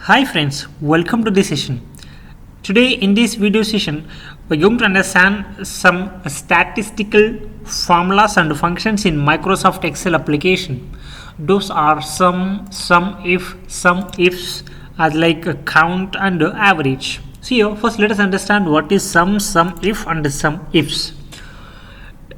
Hi friends, welcome to this session. Today in this video session, we're going to understand some statistical formulas and functions in Microsoft Excel application. Those are sum, if, sum ifs as like a count and average. So here, first let us understand what is sum if and sum ifs.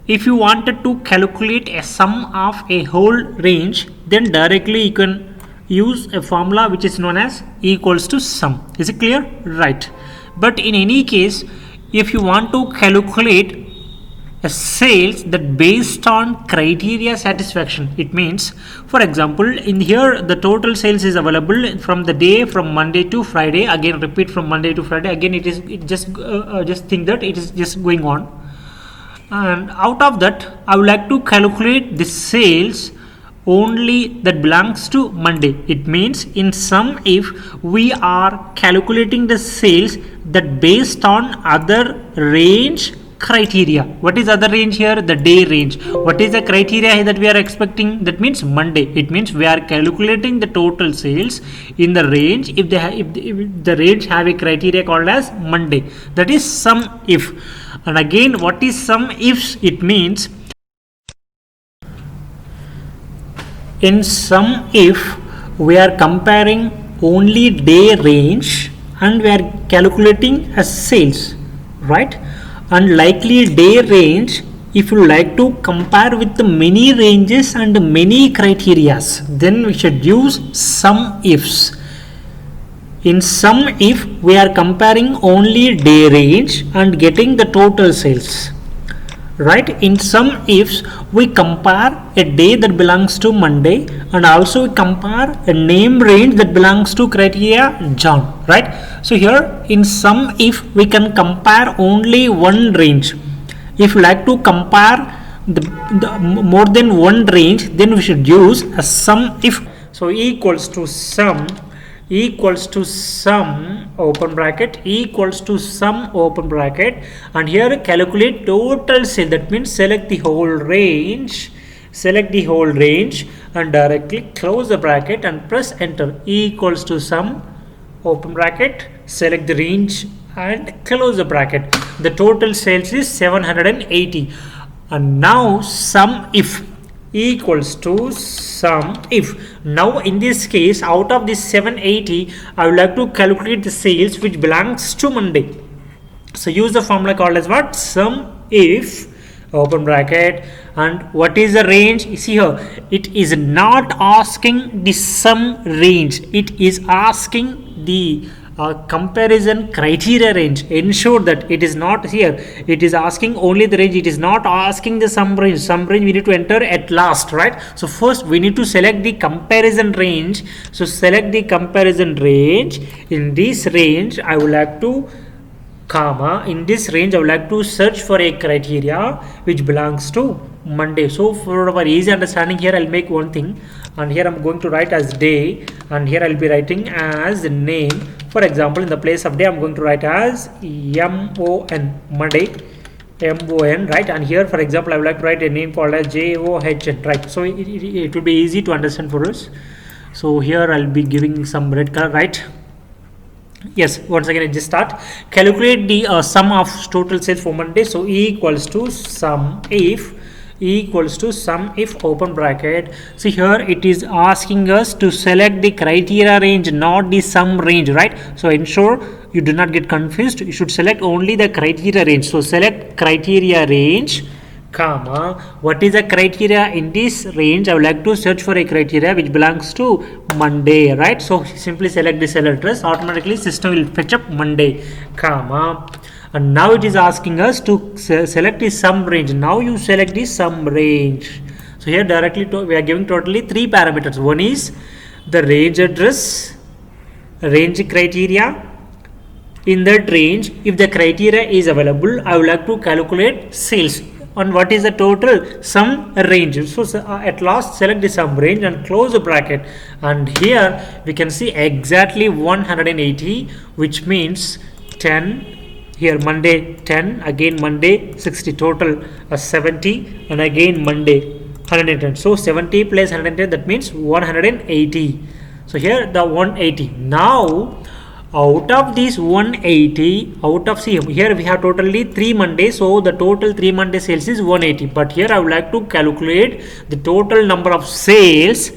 If you wanted to calculate a sum of a whole range, then directly you can use a formula which is known as equals to sum. Is it clear? Right. But in any case, if you want to calculate a sales that based on criteria satisfaction, it means, for example, in here the total sales is available from the day from Monday to Friday. Again, repeat from Monday to Friday. Again, just think that it is just going on. And out of that, I would like to calculate the sales only that belongs to Monday. It means in sum if we are calculating the sales that based on other range criteria. What is other range here? The day range. What is the criteria that we are expecting? That means Monday. It means we are calculating the total sales in the range if the range have a criteria called as Monday. That is sum if. And again, what is sum ifs? It means in sum if we are comparing only day range and we are calculating as sales, right? And likely day range, if you like to compare with the many ranges and many criterias, then we should use sum ifs. In sum if we are comparing only day range and getting the total sales, right? In sum ifs we compare a day that belongs to Monday and also we compare a name range that belongs to criteria John, right? So here in sum if we can compare only one range. If you like to compare the more than one range, then we should use a sum if. So equals to sum open bracket equals to sum open bracket, and here calculate total sale. That means select the whole range and directly close the bracket and press enter. Equals to sum open bracket, select the range and close the bracket. The total sales is 780. And now sum if equals to sum if. Now in this case, out of this 780, I would like to calculate the sales which belongs to Monday. So use the formula called as what? Sum if open bracket. And what is the range? See here, it is not asking the sum range, it is asking the comparison criteria range. Ensure that it is not here, it is asking only the range, it is not asking the sum range. We need to enter at last, right? So first we need to select the comparison range. So select the comparison range. In this range I would like to in this range I would like to search for a criteria which belongs to Monday. So for our easy understanding, here I'll make one thing, and here I'm going to write as day, and here I'll be writing as the name. For example, in the place of day I'm going to write as MON, Monday, MON, right? And here for example I would like to write a name called as JOHN, right? So it will be easy to understand for us. So here I'll be giving some red color, right? Yes, once again I just start. Calculate the sum of total sales for Monday. So equals to sum if open bracket. See here it is asking us to select the criteria range, not the sum range, right? So ensure you do not get confused. You should select only the criteria range. So select criteria range, what is the criteria in this range? I would like to search for a criteria which belongs to Monday, right? So simply select the cell address, automatically system will fetch up Monday, and now it is asking us to select the sum range. Now you select the sum range. So here directly we are giving totally 3 parameters. One is the range address, range criteria. In that range, if the criteria is available, I would like to calculate sales. And what is the total? Sum range. So at last select the sum range and close the bracket, and here we can see exactly 180, which means 10. Here Monday 10, again Monday 60, total 70, and again Monday 110. So 70 plus 110, that means 180. So here the 180. Now out of these 180, out of, see here we have totally 3 Mondays, so the total 3 Monday sales is 180. But here I would like to calculate the total number of sales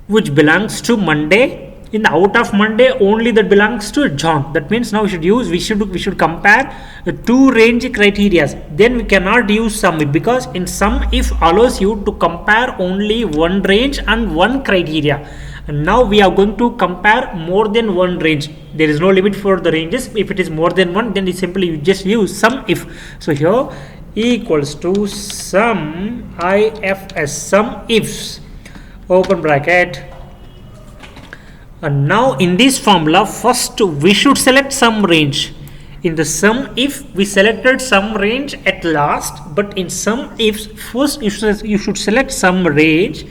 which belongs to Monday. In the out of Monday only that belongs to John. That means now we should compare the two range criteria. Then we cannot use sum if, because in sum if allows you to compare only one range and one criteria. And now we are going to compare more than one range. There is no limit for the ranges. If it is more than one, then you just use sum if. So here equals to sum ifs, sum ifs, open bracket. And now in this formula, first we should select some range. In the sum if we selected some range at last, but in sum ifs first you should select some range,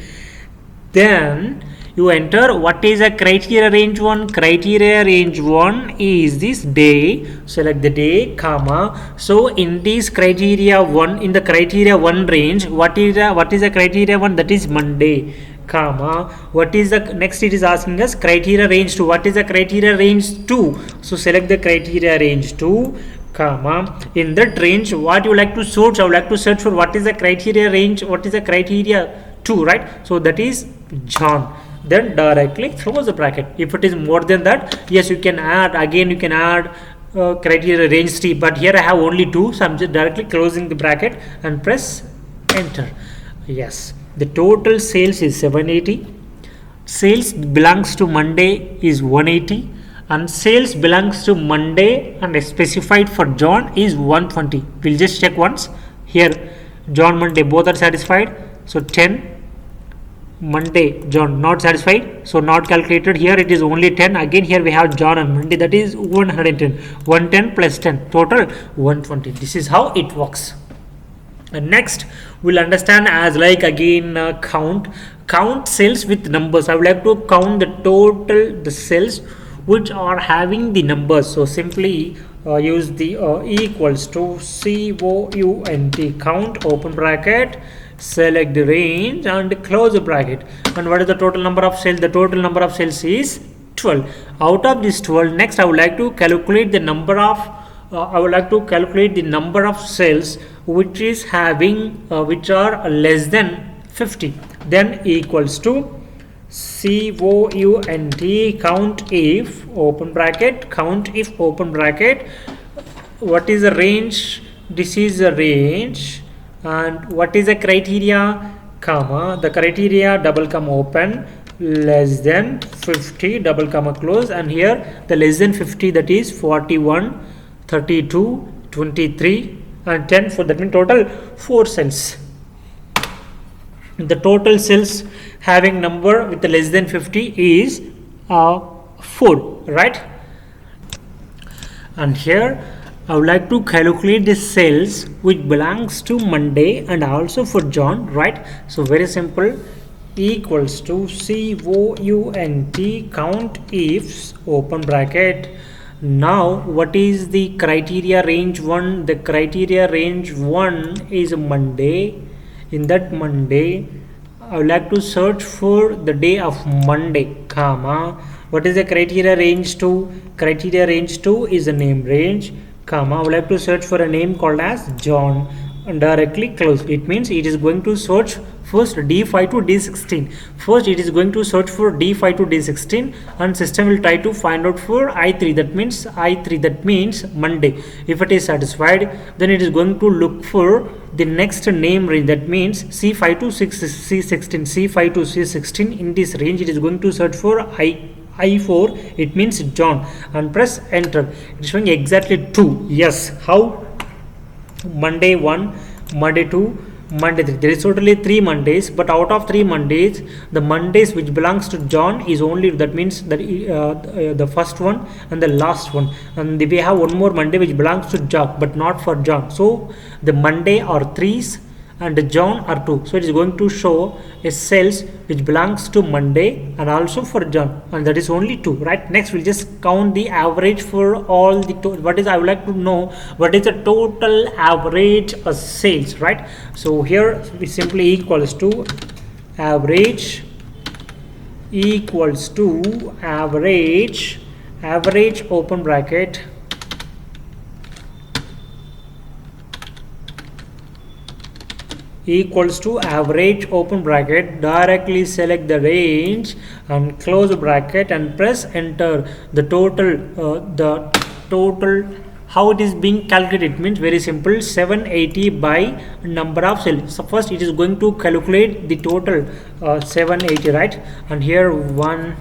then you enter what is a criteria range 1. Criteria range 1 is this day. Select the day, comma. So in this criteria 1, in the criteria 1 range, what is the criteria 1? That is Monday, comma. What is the next? It is asking us criteria range 2. What is the criteria range 2? So select the criteria range 2, comma. In that range, what you like to search? I would like to search for what is the criteria range. What is the criteria 2, right? So that is John. Then directly close the bracket. If it is more than that, yes, you can add again. You can add criteria range 3. But here I have only 2, so I'm just directly closing the bracket and press enter. Yes. The total sales is 780. Sales belongs to Monday is 180, and sales belongs to Monday and specified for John is 120. We'll just check once. Here John, Monday both are satisfied. So 10. Monday, John not satisfied, so not calculated. Here it is only 10. Again here we have John and Monday, that is 110. 110 plus 10, total 120. This is how it works. And next we'll understand as like again count sales with numbers. I would like to count the total the sales which are having the numbers. So simply use the equals to count, count, open bracket, select the range and close the bracket. And what is the total number of sales? The total number of sales is 12. Out of this 12, next I would like to calculate the number of sales which is having which are less than 50. Then equals to count if, open bracket, count if, open bracket. What is the range? This is the range. And what is the criteria, comma, the criteria, double comma open, less than 50, double comma close. And here the less than 50, that is 41, 32, 23 and 10. For that means total 4 cells. The total cells having number with the less than 50 is 4, right? And here I would like to calculate the sales which belongs to Monday and also for John, right? So very simple, equals to count ifs, open bracket. Now what is the criteria range 1? The criteria range 1 is Monday. In that Monday I would like to search for the day of Monday, comma. What is the criteria range 2? Criteria range 2 is a name range, comma. I would like to search for a name called as John and directly close. It means it is going to search first D5 to D16. First it is going to search for D5 to D16 and system will try to find out for I3. That means Monday. If it is satisfied, then it is going to look for the next name range. That means C5 to C16. C5 to C16. In this range it is going to search for I4, it means John, and press enter. It is showing exactly 2. Yes, how? Monday 1, Monday 2, Monday 3. There is totally 3 Mondays, but out of 3 Mondays, the Mondays which belongs to John is only, that means that the first one and the last one, and we have one more Monday which belongs to Jack but not for John. So the Monday are 3s and the John are 2. So it is going to show a sales which belongs to Monday and also for John, and that is only 2, right? Next we'll just count the average for all the I would like to know what is the total average of sales, right? So here we simply equals to average equals to average open bracket equals to average open bracket, directly select the range and close bracket and press enter. The total how it is being calculated means very simple, 780 by number of cells. So first it is going to calculate the total 780, right? And here 1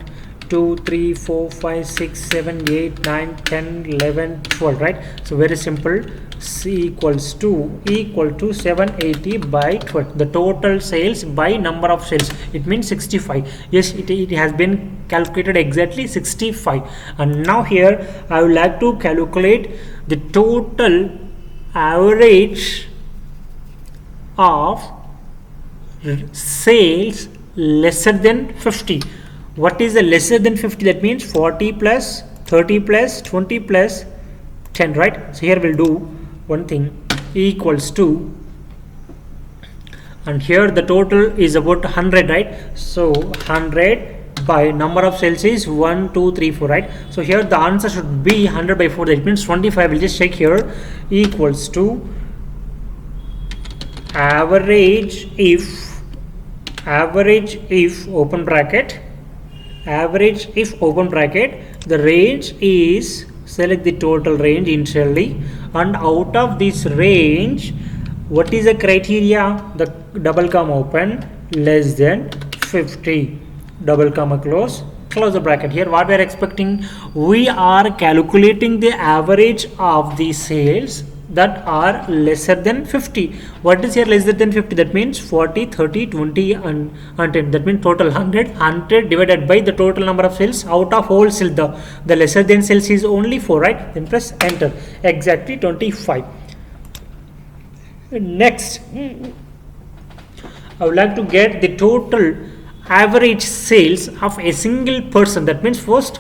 2 3 4 5 6 7 8 9 10 11 12, right? So very simple, C equals to 780 by 12, the total sales by number of sales. It means 65. Yes, it has been calculated exactly 65. And now here I would like to calculate the total average of sales lesser than 50. What is the lesser than 50? That means 40 plus 30 plus 20 plus 10, right? So here we'll do one thing, equals to, and here the total is about 100, right? So 100 by number of cells is 1 2 3 4, right? So here the answer should be 100 by 4, that means 25. We'll just check here, equals to average if open bracket, the range is, select the total range initially, and out of this range, what is the criteria? The double comma open, less than 50, double comma close the bracket. Here what we are expecting, we are calculating the average of the sales that are lesser than 50. What is here lesser than 50? That means 40 30 20 and 10. That means total 100 divided by the total number of cells out of whole cell. The lesser than cells is only 4, right? Then press enter, exactly 25. Next, I would like to get the total average sales of a single person. That means first,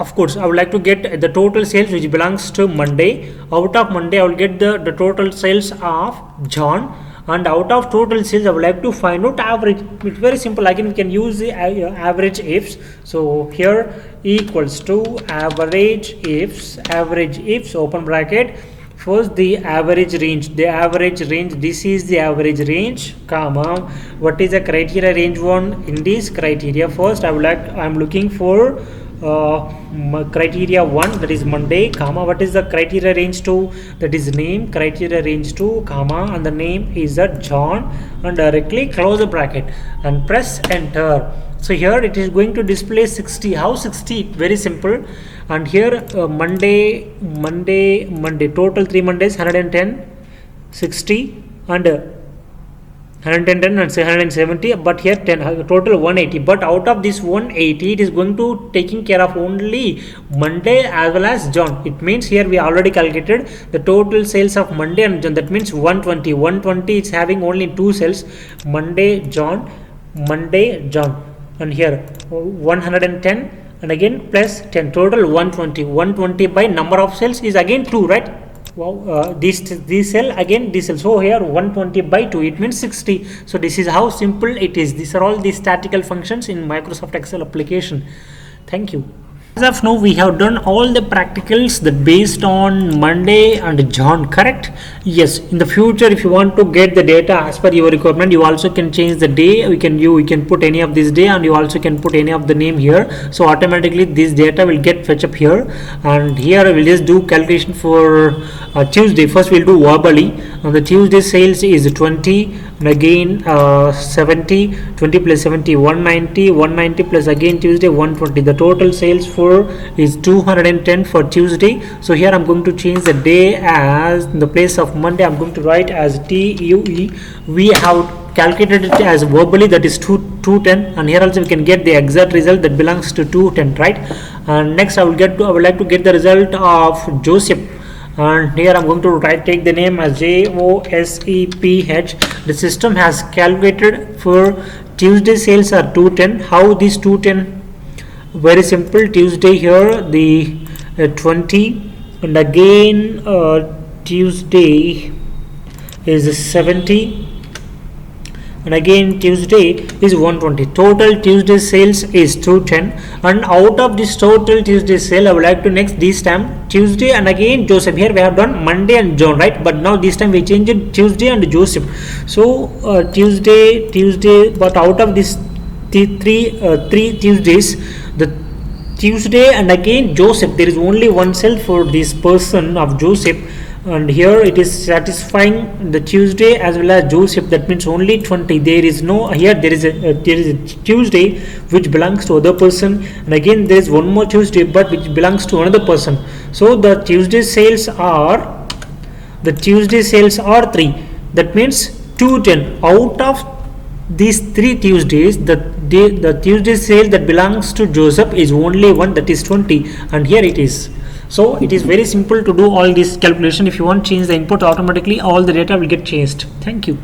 of course, I would like to get the total sales which belongs to Monday. Out of Monday, I will get the total sales of John, and out of total sales, I would like to find out average. It's very simple. Again, we can use the average ifs. So here equals to average ifs open bracket. First the average range, this is the average range, comma, what is the criteria range one? In this criteria, first I'm looking for criteria 1, that is Monday, comma, what is the criteria range 2? That is name, criteria range 2, comma, and the name is John, and directly close the bracket and press enter. So here it is going to display 60. How 60? Very simple. And here Monday, total 3 Mondays, 110, 60 and 110 and 170, but here 10, total 180. But out of this 180, it is going to taking care of only Monday as well as John. It means here we already calculated the total sales of Monday and John. That means 120 is having only 2 cells, Monday John, and here 110 and again plus 10, total 120 by number of cells is again 2, right? Wow, this cell, again this cell, so here 120 by 2, it means 60. So this is how simple it is. These are all the statistical functions in Microsoft Excel application. Thank you. As of now, we have done all the practicals that based on Monday and John, correct? Yes. In the future, if you want to get the data as per your requirement, you also can change the day. You can put any of this day, and you also can put any of the name here. So automatically this data will get fetched up here. And here we'll just do calculation for Tuesday. First we'll do verbally. And the Tuesday sales is 20, and again 70, 20 plus 70, 190 plus again Tuesday 120. The total sales for is 210 for Tuesday. So here I'm going to change the day, as in the place of Monday I'm going to write as TUE. We have calculated it as verbally, that is 210, and here also we can get the exact result that belongs to 210, right? And next I would like to get the result of Joseph, and here I'm going to take the name as JOSEPH. The system has calculated for Tuesday sales are 210. How this 210? Very simple. Tuesday here the 20, and again Tuesday is 70, and again Tuesday is 120. Total Tuesday sales is 210, and out of this total Tuesday sale I would like to next this time Tuesday and again Joseph. Here we have done Monday and John, right? But now this time we change it Tuesday and Joseph. So Tuesday, but out of this three Tuesdays, the Tuesday and again Joseph, there is only one cell for this person of Joseph, and here it is satisfying the Tuesday as well as Joseph. That means only 20. There is no, here there is a Tuesday which belongs to other person, and again there is one more Tuesday but which belongs to another person. So the Tuesday sales are 3. That means 210. Out of these 3 Tuesdays, the Tuesday sale that belongs to Joseph is only one, that is 20, and here it is. So it is very simple to do all this calculation. If you want to change the input, automatically all the data will get changed. Thank you.